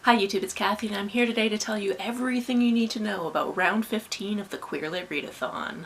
Hi YouTube, it's Kathy and I'm here today to tell you everything you need to know about round 15 of the Queer Lit Readathon.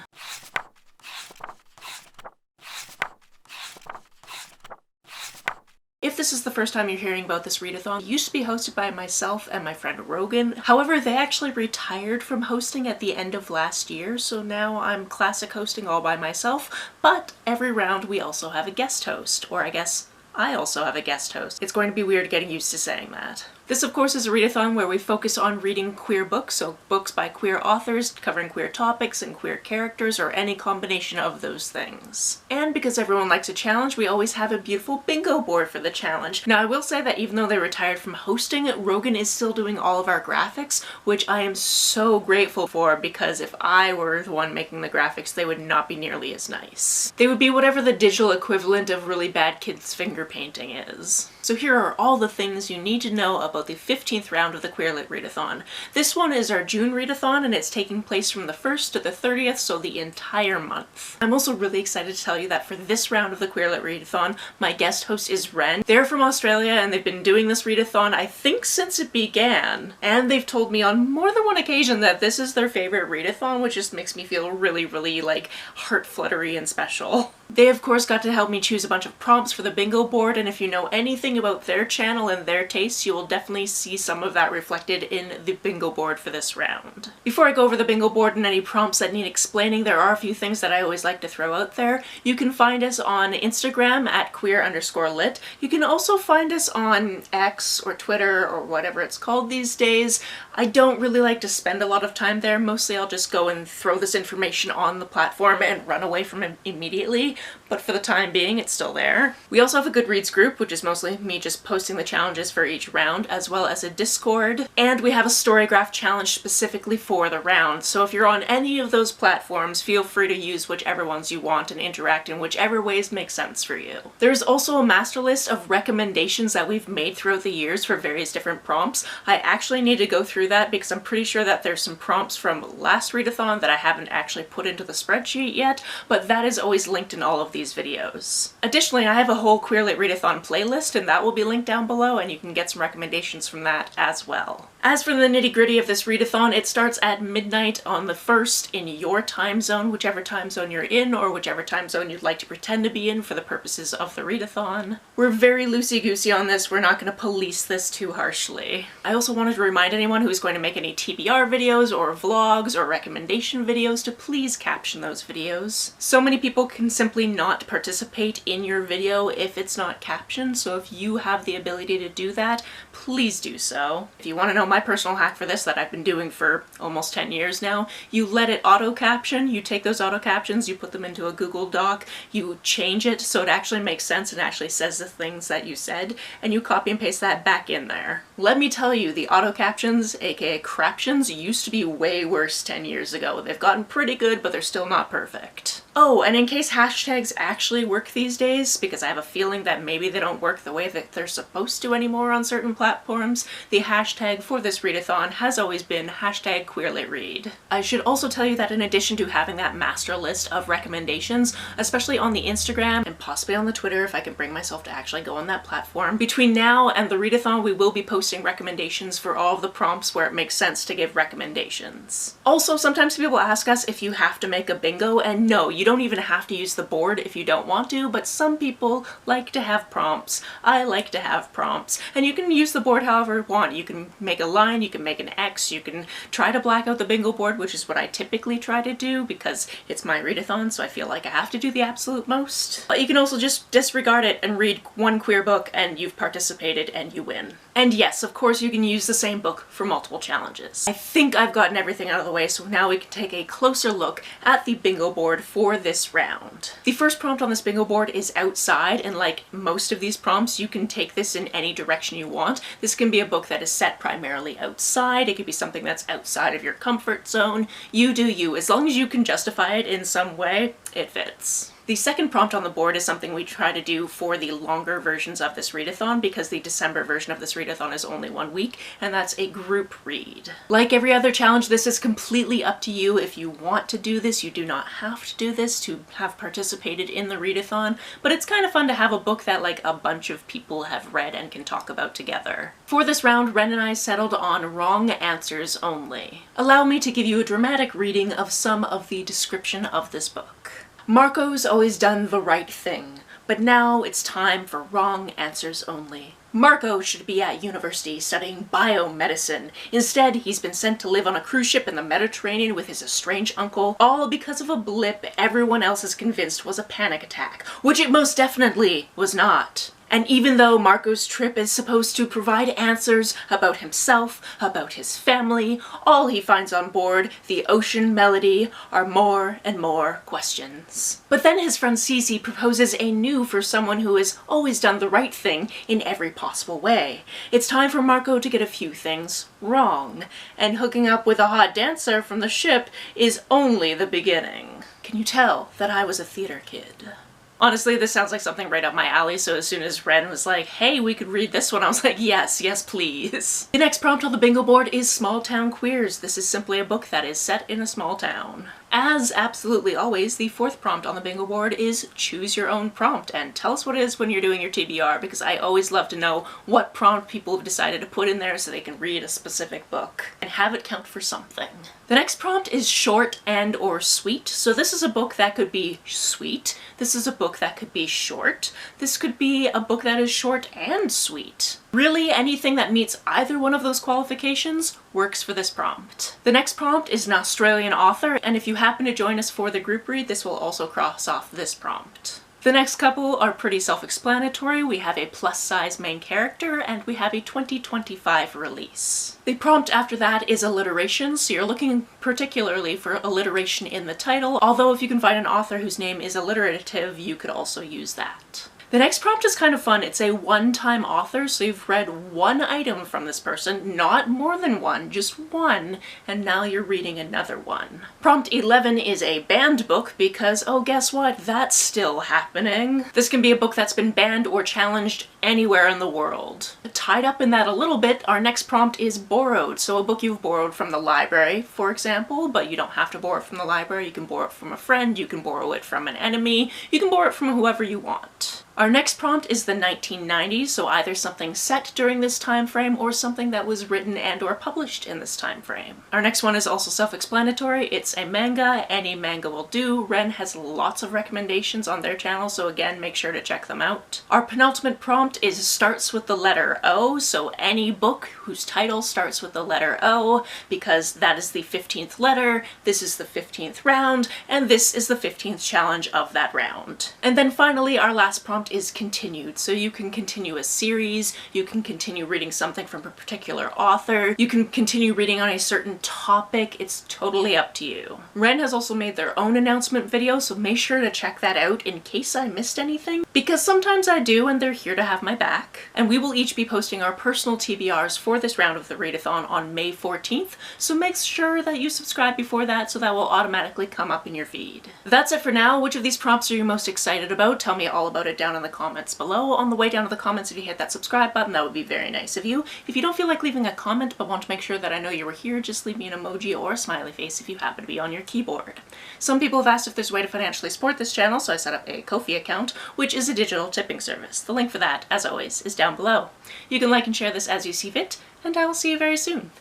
If this is the first time you're hearing about this readathon, it used to be hosted by myself and my friend Rogan. However, they actually retired from hosting at the end of last year, so now I'm classic hosting all by myself, but every round we also have a guest host, or I guess I also have a guest host. It's going to be weird getting used to saying that. This, of course, is a readathon where we focus on reading queer books, so books by queer authors, covering queer topics and queer characters, or any combination of those things. And because everyone likes a challenge, we always have a beautiful bingo board for the challenge. Now, I will say that even though they retired from hosting, Rogan is still doing all of our graphics, which I am so grateful for, because if I were the one making the graphics, they would not be nearly as nice. They would be whatever the digital equivalent of really bad kids' finger painting is. So here are all the things you need to know about the 15th round of the Queer Lit Readathon. This one is our June readathon and it's taking place from the 1st to the 30th, so the entire month. I'm also really excited to tell you that for this round of the Queer Lit Readathon, my guest host is Ren. They're from Australia and they've been doing this readathon I think since it began. And they've told me on more than one occasion that this is their favorite readathon, which just makes me feel really like heart fluttery and special. They of course got to help me choose a bunch of prompts for the bingo board, and if you know anything about their channel and their tastes, you will definitely see some of that reflected in the bingo board for this round. Before I go over the bingo board and any prompts that need explaining, there are a few things that I always like to throw out there. You can find us on Instagram at queer_lit. You can also find us on X or Twitter or whatever it's called these days. I don't really like to spend a lot of time there. Mostly I'll just go and throw this information on the platform and run away from it immediately, but for the time being it's still there. We also have a Goodreads group, which is mostly me just posting the challenges for each round, as well as a Discord, and we have a Storygraph challenge specifically for the round, so if you're on any of those platforms, feel free to use whichever ones you want and interact in whichever ways make sense for you. There's also a master list of recommendations that we've made throughout the years for various different prompts. I actually need to go through that because I'm pretty sure that there's some prompts from last readathon that I haven't actually put into the spreadsheet yet, but that is always linked in all of these videos. Additionally, I have a whole Queer Lit Readathon playlist, and that will be linked down below, and you can get some recommendations from that as well. As for the nitty-gritty of this readathon, it starts at midnight on the 1st in your time zone, whichever time zone you're in, or whichever time zone you'd like to pretend to be in for the purposes of the readathon. We're very loosey-goosey on this, we're not going to police this too harshly. I also wanted to remind anyone who's going to make any TBR videos or vlogs or recommendation videos to please caption those videos. So many people can simply not participate in your video if it's not captioned, so if you have the ability to do that, please do so. If you want to know my personal hack for this that I've been doing for almost 10 years now, you let it auto-caption, you take those auto-captions, you put them into a Google Doc, you change it so it actually makes sense and actually says the things that you said, and you copy and paste that back in there. Let me tell you, the auto-captions, aka craptions, used to be way worse 10 years ago. They've gotten pretty good, but they're still not perfect. Oh, and in case hashtags actually work these days, because I have a feeling that maybe they don't work the way that they're supposed to anymore on certain platforms, the hashtag for this readathon has always been #QueerLitRead. I should also tell you that in addition to having that master list of recommendations, especially on the Instagram and possibly on the Twitter if I can bring myself to actually go on that platform, between now and the readathon we will be posting recommendations for all of the prompts where it makes sense to give recommendations. Also, sometimes people ask us if you have to make a bingo, and no, you don't even have to use the board if you don't want to, but some people like to have prompts. I like to have prompts. And you can use the board however you want. You can make a line, you can make an X, you can try to black out the bingo board, which is what I typically try to do because it's my readathon, so I feel like I have to do the absolute most. But you can also just disregard it and read one queer book and you've participated and you win. And yes, of course you can use the same book for multiple challenges. I think I've gotten everything out of the way, so now we can take a closer look at the bingo board for this round. The first prompt on this bingo board is outside, and like most of these prompts, you can take this in any direction you want. This can be a book that is set primarily outside, it could be something that's outside of your comfort zone. You do you. As long as you can justify it in some way, it fits. The second prompt on the board is something we try to do for the longer versions of this readathon, because the December version of this readathon is only 1 week, and that's a group read. Like every other challenge, this is completely up to you. If you want to do this, you do not have to do this to have participated in the readathon, but it's kind of fun to have a book that like a bunch of people have read and can talk about together. For this round, Ren and I settled on wrong answers only. Allow me to give you a dramatic reading of some of the description of this book. Marco's always done the right thing, but now it's time for wrong answers only. Marco should be at university studying biomedicine. Instead, he's been sent to live on a cruise ship in the Mediterranean with his estranged uncle, all because of a blip everyone else is convinced was a panic attack, which it most definitely was not. And even though Marco's trip is supposed to provide answers about himself, about his family, all he finds on board, the ocean melody, are more and more questions. But then his friend Cece proposes a new for someone who has always done the right thing in every possible way. It's time for Marco to get a few things wrong, and hooking up with a hot dancer from the ship is only the beginning. Can you tell that I was a theater kid? Honestly, this sounds like something right up my alley, so as soon as Ren was like, hey, we could read this one, I was like, yes, yes, please. The next prompt on the bingo board is Small Town Queers. This is simply a book that is set in a small town. As absolutely always, the fourth prompt on the bingo board is choose your own prompt, and tell us what it is when you're doing your TBR, because I always love to know what prompt people have decided to put in there so they can read a specific book and have it count for something. The next prompt is short and or sweet. So this is a book that could be sweet. This is a book that could be short. This could be a book that is short and sweet. Really, anything that meets either one of those qualifications works for this prompt. The next prompt is an Australian author, and if you happen to join us for the group read, this will also cross off this prompt. The next couple are pretty self-explanatory. We have a plus-size main character, and we have a 2025 release. The prompt after that is alliteration, so you're looking particularly for alliteration in the title, although if you can find an author whose name is alliterative, you could also use that. The next prompt is kind of fun. It's a one-time author, so you've read one item from this person, not more than one, just one, and now you're reading another one. Prompt 11 is a banned book because, oh, guess what? That's still happening. This can be a book that's been banned or challenged anywhere in the world. Tied up in that a little bit, our next prompt is borrowed, so a book you've borrowed from the library, for example, but you don't have to borrow it from the library. You can borrow it from a friend, you can borrow it from an enemy, you can borrow it from whoever you want. Our next prompt is the 1990s, so either something set during this time frame or something that was written and or published in this time frame. Our next one is also self-explanatory. It's a manga. Any manga will do. Ren has lots of recommendations on their channel, so again, make sure to check them out. Our penultimate prompt is starts with the letter O, so any book whose title starts with the letter O, because that is the 15th letter, this is the 15th round, and this is the 15th challenge of that round. And then finally, our last prompt is continued. So you can continue a series, you can continue reading something from a particular author, you can continue reading on a certain topic. It's totally up to you. Ren has also made their own announcement video, so make sure to check that out in case I missed anything, because sometimes I do and they're here to have my back. And we will each be posting our personal TBRs for this round of the readathon on May 14th, so make sure that you subscribe before that so that will automatically come up in your feed. That's it for now. Which of these prompts are you most excited about? Tell me all about it down in the comments below. On the way down to the comments, if you hit that subscribe button, that would be very nice of you. If you don't feel like leaving a comment but want to make sure that I know you were here, just leave me an emoji or a smiley face if you happen to be on your keyboard. Some people have asked if there's a way to financially support this channel, so I set up a Ko-fi account, which is a digital tipping service. The link for that, as always, is down below. You can like and share this as you see fit, and I will see you very soon.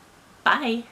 Bye!